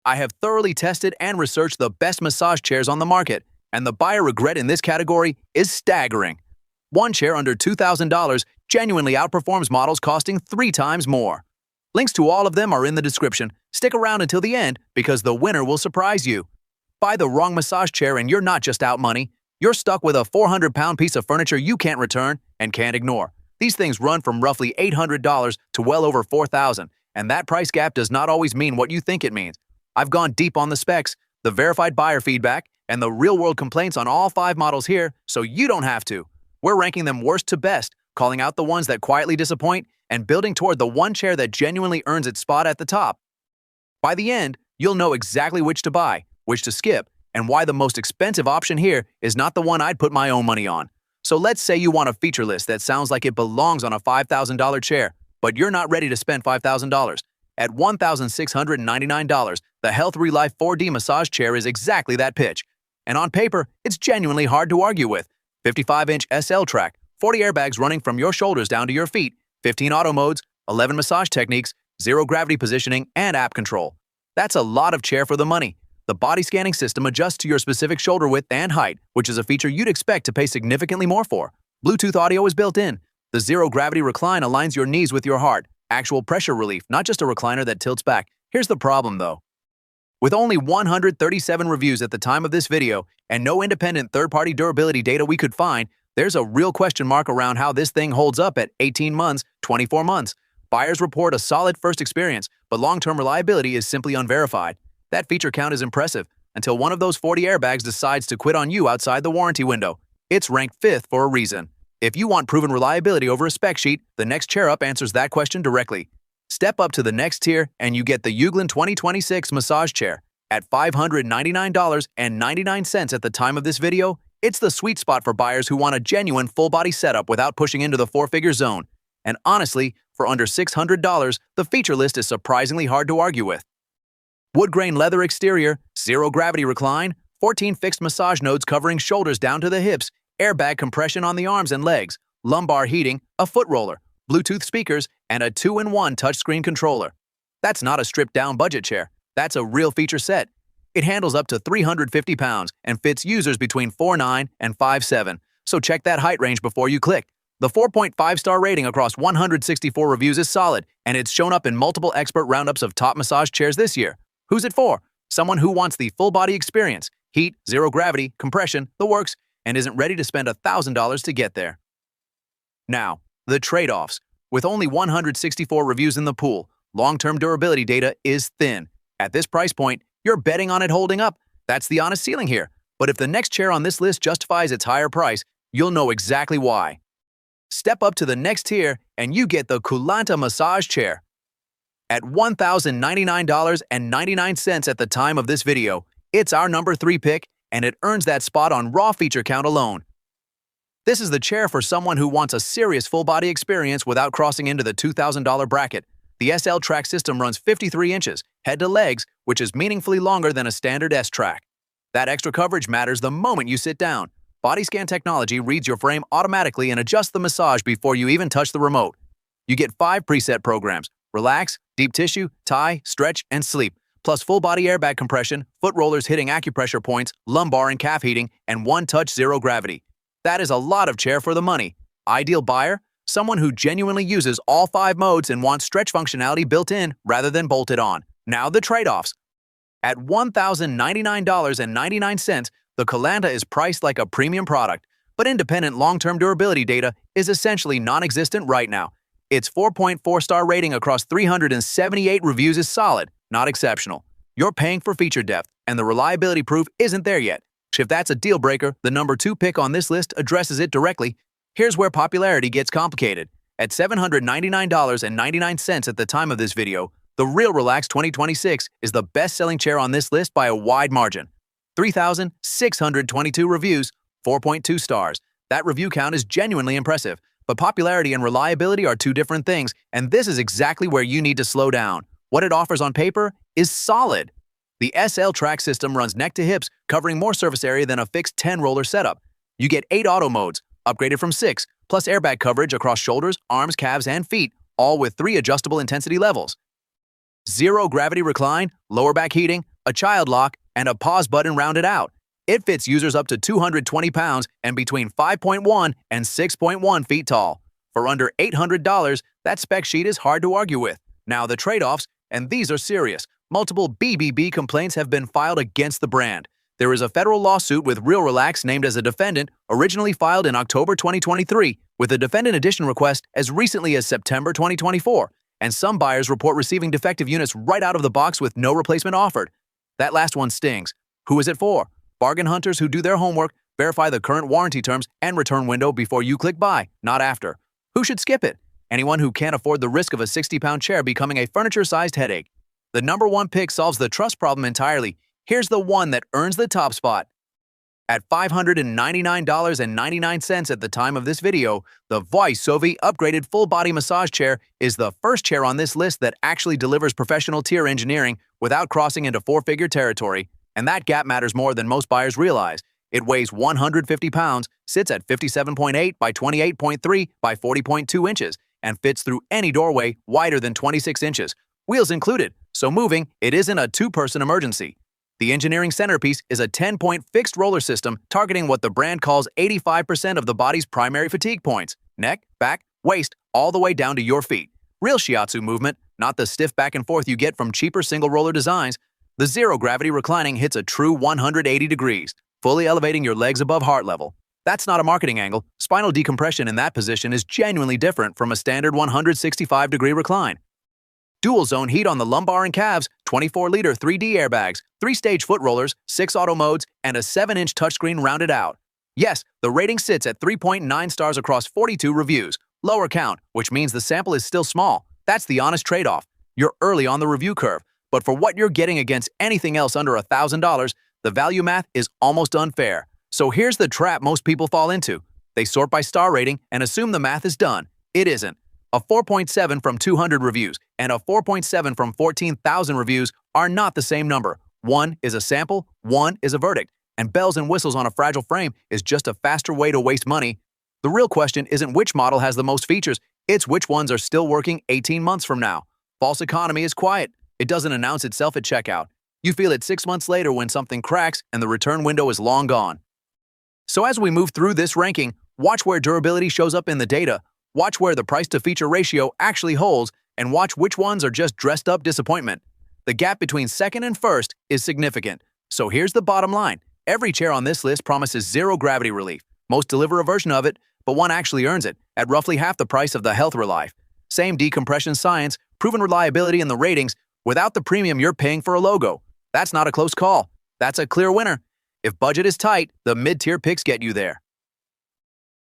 I have thoroughly tested and researched the best massage chairs on the market, and the buyer regret in this category is staggering. One chair under $2,000 genuinely outperforms models costing 3 times more. Links to all of them are in the description. Stick around until the end because the winner will surprise you. Buy the wrong massage chair and you're not just out money. You're stuck with a 400-pound piece of furniture you can't return and can't ignore. These things run from roughly $800 to well over $4,000, and that price gap does not always mean what you think it means. I've gone deep on the specs, the verified buyer feedback, and the real-world complaints on all 5 models here, so you don't have to. We're ranking them worst to best, calling out the ones that quietly disappoint, and building toward the one chair that genuinely earns its spot at the top. By the end, you'll know exactly which to buy, which to skip, and why the most expensive option here is not the one I'd put my own money on. So let's say you want a feature list that sounds like it belongs on a $5,000 chair, but you're not ready to spend $5,000. At $1,699, the Health Relife 4D massage chair is exactly that pitch. And on paper, it's genuinely hard to argue with. 55-inch SL track, 40 airbags running from your shoulders down to your feet, 15 auto modes, 11 massage techniques, 0 gravity positioning, and app control. That's a lot of chair for the money. The body scanning system adjusts to your specific shoulder width and height, which is a feature you'd expect to pay significantly more for. Bluetooth audio is built in. The zero gravity recline aligns your knees with your heart. Actual pressure relief, not just a recliner that tilts back. Here's the problem though. With only 137 reviews at the time of this video and no independent third-party durability data we could find, there's a real question mark around how this thing holds up at 18 months, 24 months. Buyers report a solid first experience, but long-term reliability is simply unverified. That feature count is impressive until one of those 40 airbags decides to quit on you outside the warranty window. It's ranked 5th for a reason. If you want proven reliability over a spec sheet, the next chair up answers that question directly. Step up to the next tier and you get the Euglin 2026 massage chair. At $599.99 at the time of this video, it's the sweet spot for buyers who want a genuine full-body setup without pushing into the 4-figure zone. And honestly, for under $600, the feature list is surprisingly hard to argue with. Wood grain leather exterior, 0 gravity recline, 14 fixed massage nodes covering shoulders down to the hips, airbag compression on the arms and legs, lumbar heating, a foot roller, Bluetooth speakers, and a 2-in-1 touchscreen controller. That's not a stripped-down budget chair. That's a real feature set. It handles up to 350 pounds and fits users between 4'9" and 5'7", so check that height range before you click. The 4.5-star rating across 164 reviews is solid, and it's shown up in multiple expert roundups of top massage chairs this year. Who's it for? Someone who wants the full-body experience, heat, zero gravity, compression, the works, and isn't ready to spend $1,000 to get there. Now, the trade-offs. With only 164 reviews in the pool, long-term durability data is thin. At this price point, you're betting on it holding up. That's the honest ceiling here. But if the next chair on this list justifies its higher price, you'll know exactly why. Step up to the next tier and you get the Kulanta massage chair. At $1,099.99 at the time of this video, it's our number 3 pick, and it earns that spot on raw feature count alone. This is the chair for someone who wants a serious full-body experience without crossing into the $2,000 bracket. The SL track system runs 53 inches, head to legs, which is meaningfully longer than a standard S track. That extra coverage matters the moment you sit down. Body scan technology reads your frame automatically and adjusts the massage before you even touch the remote. You get 5 preset programs: relax, deep tissue, tie, stretch, and sleep, plus full-body airbag compression, foot rollers hitting acupressure points, lumbar and calf heating, and one-touch zero gravity. That is a lot of chair for the money. Ideal buyer? Someone who genuinely uses all 5 modes and wants stretch functionality built in rather than bolted on. Now the trade-offs. At $1,099.99, the Kulanta is priced like a premium product, but independent long-term durability data is essentially non-existent right now. Its 4.4-star rating across 378 reviews is solid, not exceptional. You're paying for feature depth, and the reliability proof isn't there yet. If that's a deal breaker, the number 2 pick on this list addresses it directly. Here's where popularity gets complicated. At $799.99 at the time of this video, the Real Relax 2026 is the best-selling chair on this list by a wide margin. 3,622 reviews, 4.2 stars. That review count is genuinely impressive. But popularity and reliability are 2 different things, and this is exactly where you need to slow down. What it offers on paper is solid. The SL track system runs neck to hips, covering more surface area than a fixed 10-roller setup. You get 8 auto modes, upgraded from 6, plus airbag coverage across shoulders, arms, calves, and feet, all with 3 adjustable intensity levels. Zero gravity recline, lower back heating, a child lock, and a pause button rounded out. It fits users up to 220 pounds and between 5.1 and 6.1 feet tall. For under $800, that spec sheet is hard to argue with. Now the trade-offs, and these are serious. Multiple BBB complaints have been filed against the brand. There is a federal lawsuit with Real Relax named as a defendant, originally filed in October 2023, with a defendant edition request as recently as September 2024. And some buyers report receiving defective units right out of the box with no replacement offered. That last one stings. Who is it for? Bargain hunters who do their homework, verify the current warranty terms and return window before you click buy, not after. Who should skip it? Anyone who can't afford the risk of a 60-pound chair becoming a furniture-sized headache. The number one pick solves the trust problem entirely. Here's the one that earns the top spot. At $599.99 at the time of this video, the Zcevi upgraded full-body massage chair is the first chair on this list that actually delivers professional tier engineering without crossing into four-figure territory. And that gap matters more than most buyers realize. It weighs 150 pounds, sits at 57.8 by 28.3 by 40.2 inches, and fits through any doorway wider than 26 inches, wheels included, so moving, it isn't a two-person emergency. The engineering centerpiece is a 10-point fixed roller system targeting what the brand calls 85% of the body's primary fatigue points: neck, back, waist, all the way down to your feet. Real shiatsu movement, not the stiff back and forth you get from cheaper single-roller designs. The zero-gravity reclining hits a true 180 degrees, fully elevating your legs above heart level. That's not a marketing angle. Spinal decompression in that position is genuinely different from a standard 165-degree recline. Dual-zone heat on the lumbar and calves, 24-liter 3D airbags, 3-stage foot rollers, 6 auto modes, and a 7-inch touchscreen rounded out. Yes, the rating sits at 3.9 stars across 42 reviews. Lower count, which means the sample is still small. That's the honest trade-off. You're early on the review curve, but for what you're getting against anything else under $1,000, the value math is almost unfair. So here's the trap most people fall into. They sort by star rating and assume the math is done. It isn't. A 4.7 from 200 reviews and a 4.7 from 14,000 reviews are not the same number. One is a sample, one is a verdict, and bells and whistles on a fragile frame is just a faster way to waste money. The real question isn't which model has the most features, it's which ones are still working 18 months from now. False economy is quiet. It doesn't announce itself at checkout. You feel it 6 months later when something cracks and the return window is long gone. So as we move through this ranking, watch where durability shows up in the data. Watch where the price-to-feature ratio actually holds, and watch which ones are just dressed-up disappointment. The gap between second and first is significant. So here's the bottom line. Every chair on this list promises zero gravity relief. Most deliver a version of it, but one actually earns it, at roughly half the price of the Health Relife. Same decompression science, proven reliability in the ratings, without the premium you're paying for a logo. That's not a close call. That's a clear winner. If budget is tight, the mid-tier picks get you there.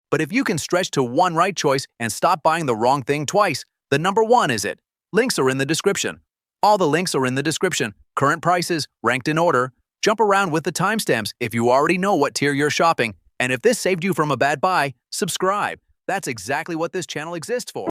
But if you can stretch to one right choice and stop buying the wrong thing twice, the number one is it. Links are in the description. All the links are in the description. Current prices, ranked in order. Jump around with the timestamps if you already know what tier you're shopping. And if this saved you from a bad buy, subscribe. That's exactly what this channel exists for.